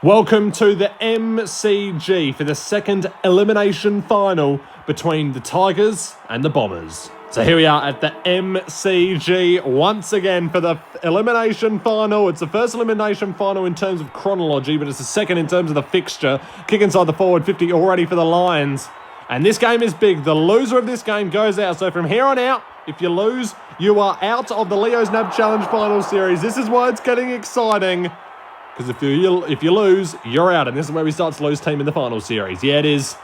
Welcome to the MCG for the second elimination final between the Tigers and the Bombers. So here we are at the MCG once again for the elimination final. It's the first elimination final in terms of chronology, but it's the second in terms of the fixture. Kick inside the forward 50 already for the Lions. And this game is big. The loser of this game goes out. So from here on out, if you lose, you are out of the Leo's NAB Challenge Final Series. This is why it's getting exciting. Because if you lose, you're out. And this is where we start to lose team in the final series. Yeah, it is.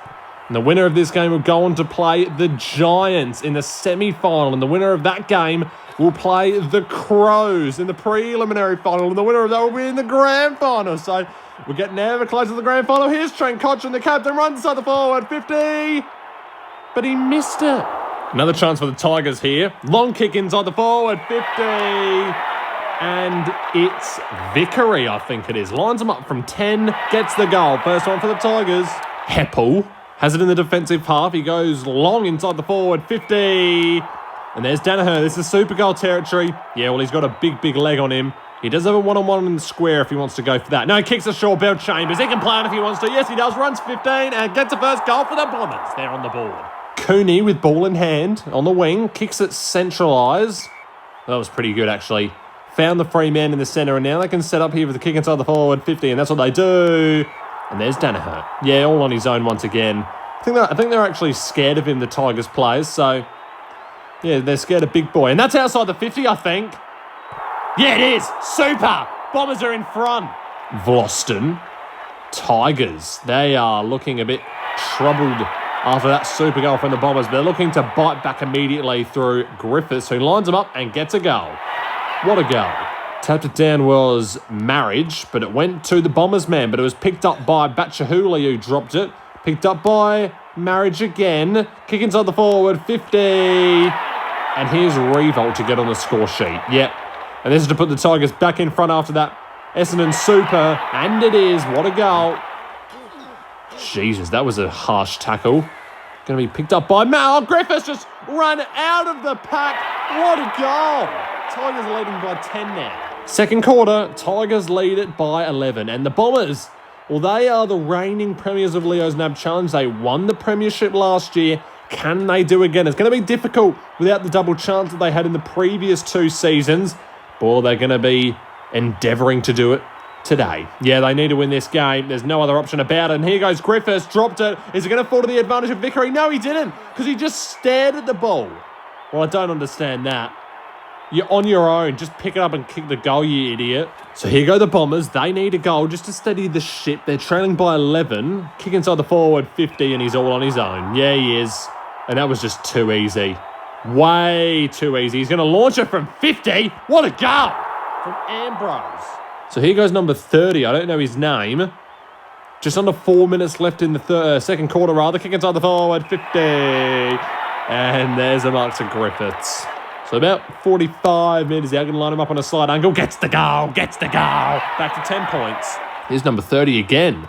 And the winner of this game will go on to play the Giants in the semi-final. And the winner of that game will play the Crows in the preliminary final. And the winner of that will be in the grand final. So we're getting ever closer to the grand final. Here's Trent Cotchin, the captain, runs inside the forward 50. But he missed it. Another chance for the Tigers here. Long kick inside the forward 50. And it's Vickery, I think it is. Lines him up from 10, gets the goal. First one for the Tigers. Heppel has it in the defensive half. He goes long inside the forward, 50. And there's Danaher. This is super goal territory. Yeah, well, he's got a big leg on him. He does have a one-on-one in the square if he wants to go for that. No, he kicks a short bell. Chambers. He can play on if he wants to. Yes, he does. Runs 15 and gets the first goal for the Bombers. They're on the board. Cooney with ball in hand on the wing. Kicks it centralised. That was pretty good, actually. Found the free man in the centre, and now they can set up here with the kick inside the forward 50, and that's what they do. And there's Danaher. Yeah, all on his own once again. I think they're actually scared of him, the Tigers players, so... yeah, they're scared of Big Boy. And that's outside the 50, I think. Yeah, it is. Super. Bombers are in front. Vlosten. Tigers. They are looking a bit troubled after that super goal from the Bombers. They're looking to bite back immediately through Griffiths, who lines them up and gets a goal. What a goal. Tapped it down was Marriage, but it went to the Bombers man, but it was picked up by Batchahuli, who dropped it. Picked up by Marriage again. Kick inside the forward, 50. And here's Revolt to get on the score sheet. Yep. And this is to put the Tigers back in front after that. Essendon super, and it is. What a goal. Jesus, that was a harsh tackle. Going to be picked up by Mal. Griffiths just run out of the pack. What a goal. Tigers are leading by 10 now. Second quarter, Tigers lead it by 11. And the Bombers, well, they are the reigning premiers of Leo's NAB Challenge. They won the premiership last year. Can they do again? It's going to be difficult without the double chance that they had in the previous two seasons. But they're going to be endeavouring to do it today. Yeah, they need to win this game. There's no other option about it. And here goes Griffiths, dropped it. Is it going to fall to the advantage of Vickery? No, he didn't, because he just stared at the ball. Well, I don't understand that. You're on your own. Just pick it up and kick the goal, you idiot. So here go the Bombers. They need a goal just to steady the ship. They're trailing by 11. Kick inside the forward 50, and he's all on his own. Yeah, he is. And that was just too easy. Way too easy. He's going to launch it from 50. What a goal from Ambrose. So here goes number 30. I don't know his name. Just under 4 minutes left in the second quarter, rather. Kick inside the forward 50. And there's a mark to Griffiths. So about 45 metres out, going to line him up on a slight angle. Gets the goal, gets the goal. Back to 10 points. Here's number 30 again.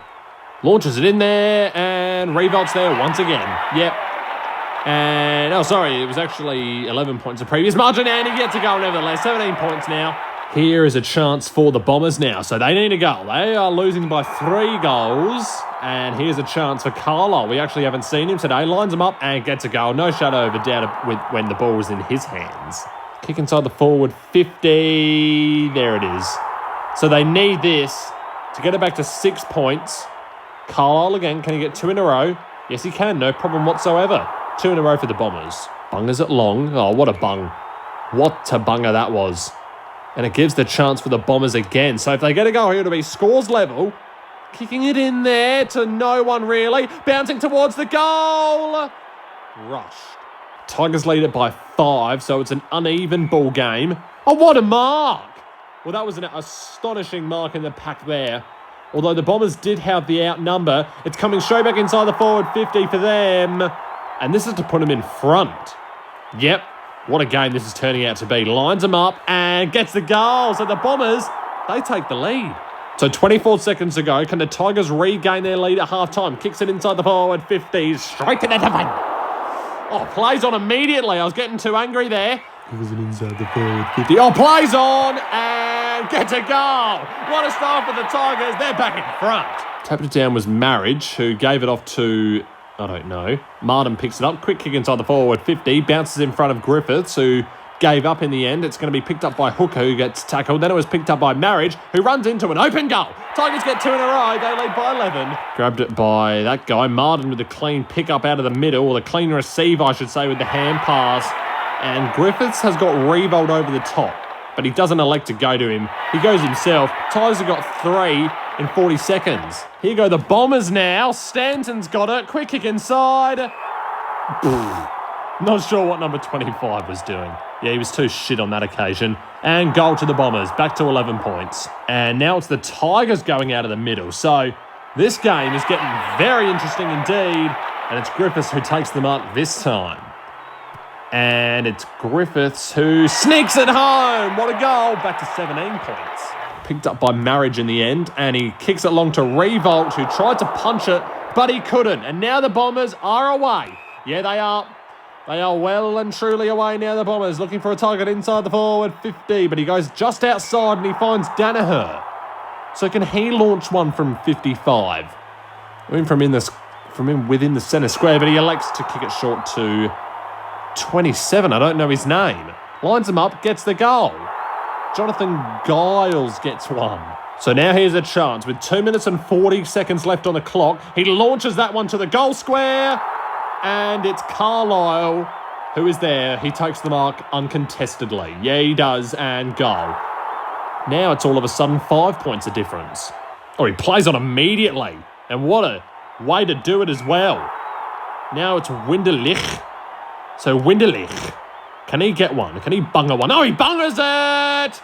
Launches it in there, and Revolt's there once again. Yep. And, oh, sorry, it was actually 11 points the previous margin, and he gets a goal nevertheless. 17 points now. Here is a chance for the Bombers now. So they need a goal. They are losing by 3 goals. And here's a chance for Carlisle. We actually haven't seen him today. Lines him up and gets a goal. No shadow of a doubt when the ball was in his hands. Kick inside the forward 50. There it is. So they need this to get it back to 6 points. Carlisle again. Can he get 2 in a row? Yes, he can. No problem whatsoever. 2 in a row for the Bombers. Bungers it long. Oh, what a bung. What a bunger that was. And it gives the chance for the Bombers again. So if they get a goal here, it'll be scores level. Kicking it in there to no one really. Bouncing towards the goal. Rushed. Tigers lead it by 5, so it's an uneven ball game. Oh, what a mark. Well, that was an astonishing mark in the pack there. Although the Bombers did have the outnumber. It's coming straight back inside the forward 50 for them. And this is to put them in front. Yep. What a game this is turning out to be. Lines them up and gets the goal. So the Bombers, they take the lead. So 24 seconds to go. Can the Tigers regain their lead at half-time? Kicks it inside the forward 50. Straight to the defense. Oh, plays on immediately. I was getting too angry there. It was an inside the forward 50. Oh, plays on. And and gets a goal. What a start for the Tigers. They're back in front. Tapped it down was Marriage, who gave it off to, I don't know. Martin picks it up. Quick kick inside the forward 50. Bounces in front of Griffiths, who gave up in the end. It's going to be picked up by Hooker, who gets tackled. Then it was picked up by Marriage, who runs into an open goal. Tigers get 2 in a row. They lead by 11. Grabbed it by that guy, Martin, with a clean pick up out of the middle, or the clean receive, I should say, with the hand pass. And Griffiths has got Revolt over the top, but he doesn't elect to go to him. He goes himself. Tigers have got 3 in 40 seconds. Here go the Bombers now. Stanton's got it. Quick kick inside. Not sure what number 25 was doing. Yeah, he was too shit on that occasion. And goal to the Bombers, back to 11 points. And now it's the Tigers going out of the middle. So this game is getting very interesting indeed. And it's Griffiths who takes the mark this time. And it's Griffiths who sneaks it home. What a goal. Back to 17 points. Picked up by Marriage in the end. And he kicks it long to Revolt, who tried to punch it, but he couldn't. And now the Bombers are away. Yeah, they are. They are well and truly away now, the Bombers, looking for a target inside the forward 50, but he goes just outside and he finds Danaher. So can he launch one from 55? I mean, from within the centre square, but he elects to kick it short to 27. I don't know his name. Lines him up, gets the goal. Jonathan Giles gets one. So now here's a chance. With 2 minutes and 40 seconds left on the clock, he launches that one to the goal square. And it's Carlisle who is there. He takes the mark uncontestedly. Yeah, he does, and goal. Now it's all of a sudden 5 points of difference. Oh, he plays on immediately. And what a way to do it as well. Now it's Winderlich. So Winderlich, can he get one? Can he bunger one? Oh, he bungers it!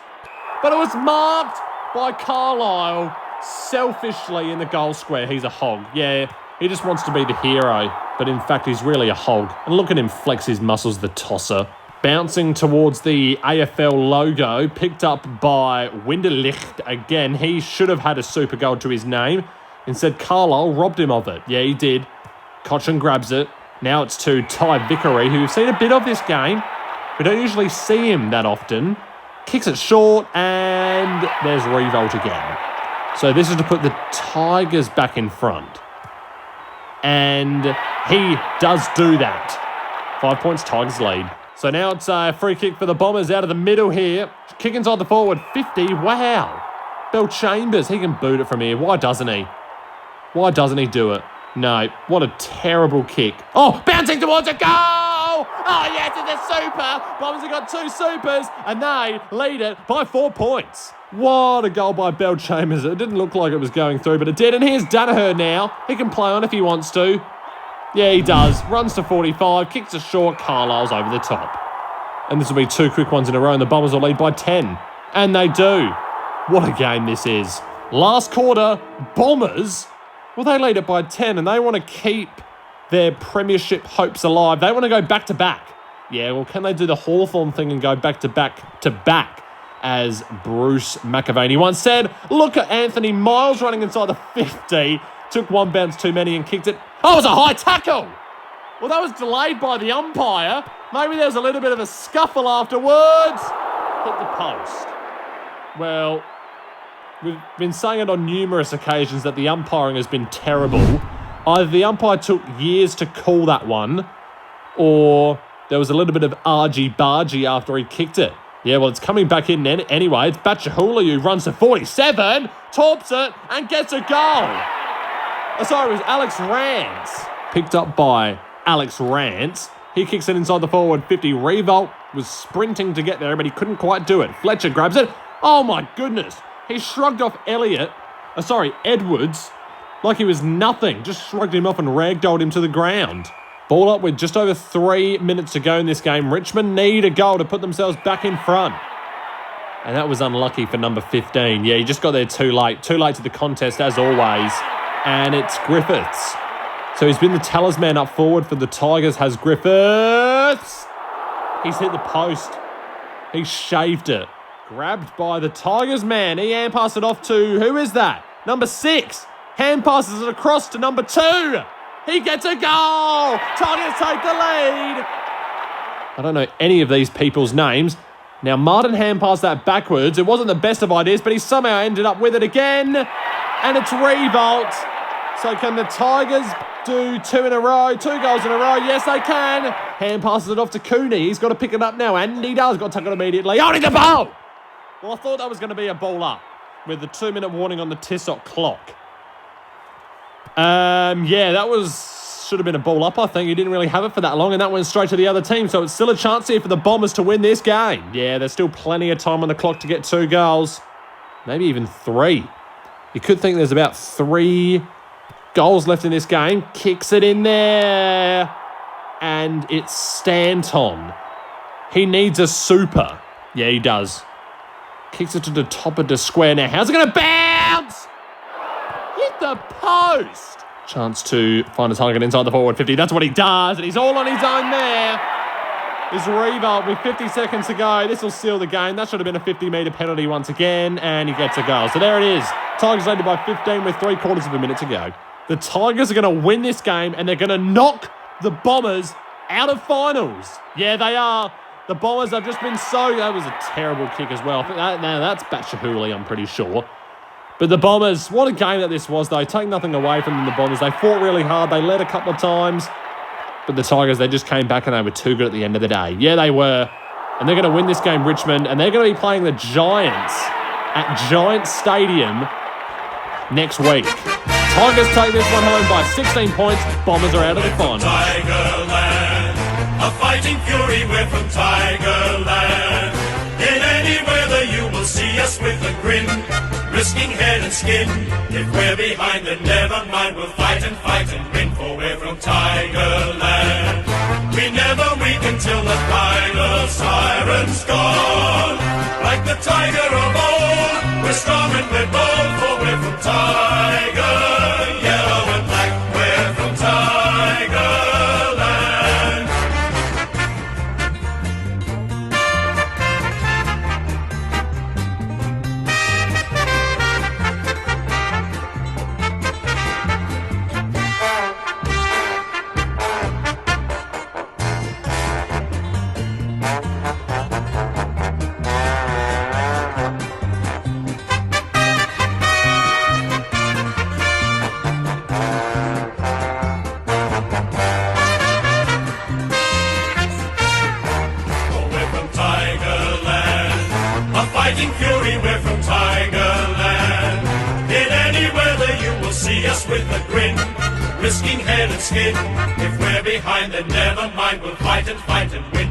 But it was marked by Carlisle selfishly in the goal square. He's a hog. Yeah, he just wants to be the hero. But in fact, he's really a hog. And look at him flex his muscles, the tosser. Bouncing towards the AFL logo, picked up by Winderlicht again. He should have had a super goal to his name. Instead, Carlisle robbed him of it. Yeah, he did. Cochin grabs it. Now it's to Ty Vickery, who we've seen a bit of this game. We don't usually see him that often. Kicks it short, and there's Revolt again. So this is to put the Tigers back in front. And he does do that. 5 points, Tigers lead. So now it's a free kick for the Bombers out of the middle here. Kick inside the forward 50. Wow. Bell Chambers, he can boot it from here. Why doesn't he? Why doesn't he do it? No. What a terrible kick. Oh, bouncing towards a goal! Oh, yes, it's a super. Bombers have got 2 supers, and they lead it by 4 points. What a goal by Bell Chambers. It didn't look like it was going through, but it did. And here's Danaher now. He can play on if he wants to. Yeah, he does. Runs to 45, kicks it short. Carlisle's over the top. And this will be 2 quick ones in a row, and the Bombers will lead by 10. And they do. What a game this is. Last quarter, Bombers, well, they lead it by 10, and they want to keep their premiership hopes alive. They want to go back-to-back. Yeah, well, can they do the Hawthorn thing and go back-to-back, as Bruce McAvaney once said? Look at Anthony Miles running inside the 50. Took one bounce too many and kicked it. Oh, it was a high tackle. Well, that was delayed by the umpire. Maybe there was a little bit of a scuffle afterwards. Hit the post. Well, we've been saying it on numerous occasions that the umpiring has been terrible. Either the umpire took years to call that one, or there was a little bit of argy-bargy after he kicked it. Yeah, well, it's coming back in anyway. It's Batchahula who runs to 47, torps it, and gets a goal. Oh, sorry, it was Alex Rance. Picked up by Alex Rance. He kicks it inside the forward 50. Revolt was sprinting to get there, but he couldn't quite do it. Fletcher grabs it. Oh, my goodness. He shrugged off Edwards, like he was nothing. Just shrugged him off and ragdolled him to the ground. Ball up with just over 3 minutes to go in this game. Richmond need a goal to put themselves back in front. And that was unlucky for number 15. Yeah, he just got there too late. Too late to the contest, as always. And it's Griffiths. So he's been the talisman up forward for the Tigers, has Griffiths. He's hit the post. He shaved it. Grabbed by the Tigers man. He hand passed it off to, who is that? Number 6. Hand passes it across to number 2. He gets a goal. Tigers take the lead. I don't know any of these people's names. Now, Martin hand passed that backwards. It wasn't the best of ideas, but he somehow ended up with it again. And it's revolt. So can the Tigers do 2 in a row? 2 goals in a row. Yes, they can. Hand passes it off to Cooney. He's got to pick it up now. And he does. Got to take it immediately. Oh, the ball! Well, I thought that was going to be a ball up with the 2-minute warning on the Tissot clock. Yeah, that should have been a ball up, I think. He didn't really have it for that long, and that went straight to the other team. So it's still a chance here for the Bombers to win this game. Yeah, there's still plenty of time on the clock to get 2 goals. Maybe even 3. You could think there's about 3 goals left in this game. Kicks it in there. And it's Stanton. He needs a super. Yeah, he does. Kicks it to the top of the square now. How's it going to bounce? Hit the post. Chance to find a target inside the forward 50. That's what he does, and he's all on his own there. This revolt with 50 seconds to go. This will seal the game. That should have been a 50-metre penalty once again, and he gets a goal. So there it is. Tigers leading by 15 with 3/4 of a minute to go. The Tigers are going to win this game, and they're going to knock the Bombers out of finals. Yeah, they are. The Bombers have just been so... That was a terrible kick as well. Now that's Batshahuli, I'm pretty sure. But the Bombers, what a game that this was, though. Take nothing away from the Bombers. They fought really hard. They led a couple of times. But the Tigers, they just came back and they were too good at the end of the day. Yeah, they were. And they're going to win this game, Richmond. And they're going to be playing the Giants at Giants Stadium next week. Tigers take this one home by 16 points. Bombers are out of the final. Tigerland, a fighting fury, we're from Tigerland. In any weather you will see us with a grin, risking head and skin. If we're behind, then never mind, we'll fight and win, for we're from Tigerland. We never weak until the final siren's gone. Like the tiger of old, we're strong and we're bold, for we're from Tiger. Yellow and black, we're from Tigerland. Fighting fury, we're from Tigerland. In any weather you will see us with a grin, risking head and skin. If we're behind, then never mind, we'll fight and win.